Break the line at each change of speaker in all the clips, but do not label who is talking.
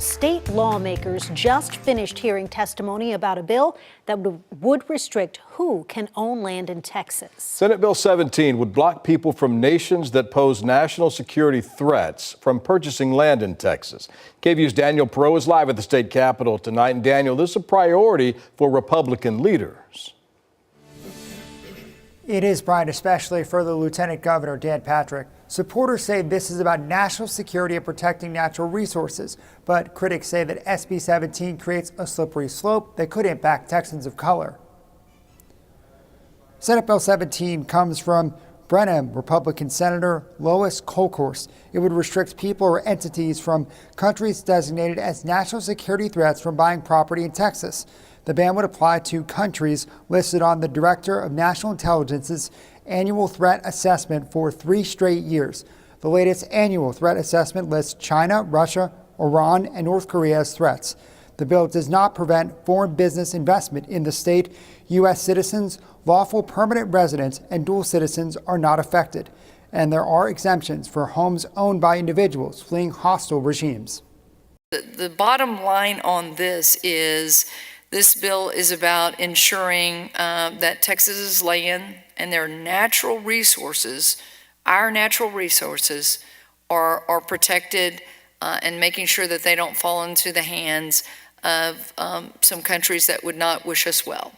State lawmakers just finished hearing testimony about a bill that would restrict who can own land in Texas.
Senate Bill 17 would block people from nations that pose national security threats from purchasing land in Texas. KVUE's Daniel Perot is live at the state capitol tonight. And Daniel, this is a priority for Republican leaders.
It is, Brian, especially for the Lieutenant Governor, Dan Patrick. Supporters say this is about national security and protecting natural resources, but critics say that SB 17 creates a slippery slope that could impact Texans of color. Senate Bill 17 comes from Brenham Republican Senator Lois Kolkhorst. It would restrict people or entities from countries designated as national security threats from buying property in Texas. The ban would apply to countries listed on the Director of National Intelligence's annual threat assessment for 3 straight years. The latest annual threat assessment lists China, Russia, Iran, and North Korea as threats. The bill does not prevent foreign business investment in the state. U.S. citizens, lawful permanent residents, and dual citizens are not affected. And there are exemptions for homes owned by individuals fleeing hostile regimes.
The bottom line on this is this bill is about ensuring that Texas's land and their natural resources, our natural resources, are protected and making sure that they don't fall into the hands of some countries that would not wish us well.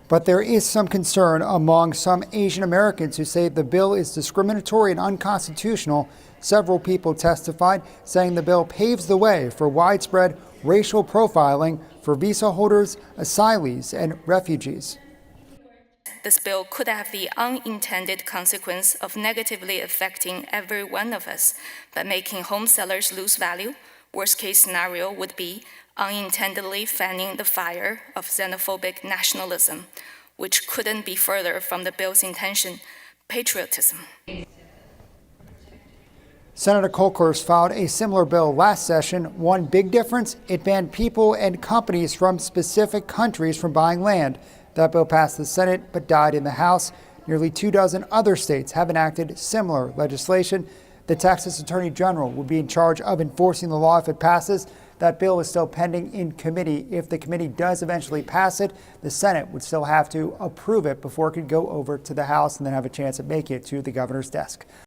But there is some concern among some Asian Americans who say the bill is discriminatory and unconstitutional. Several people testified, saying the bill paves the way for widespread racial profiling for visa holders, asylees, and refugees.
This bill could have the unintended consequence of negatively affecting every one of us by making home sellers lose value. Worst case scenario would be unintendedly fanning the fire of xenophobic nationalism, which couldn't be further from the bill's intention, patriotism.
Senator Kolkhorst filed a similar bill last session. One big difference, it banned people and companies from specific countries from buying land. That bill passed the Senate but died in the House. Nearly 24 other states have enacted similar legislation. The Texas Attorney General will be in charge of enforcing the law if it passes. That bill is still pending in committee. If the committee does eventually pass it, the Senate would still have to approve it before it could go over to the House and then have a chance at making it to the governor's desk.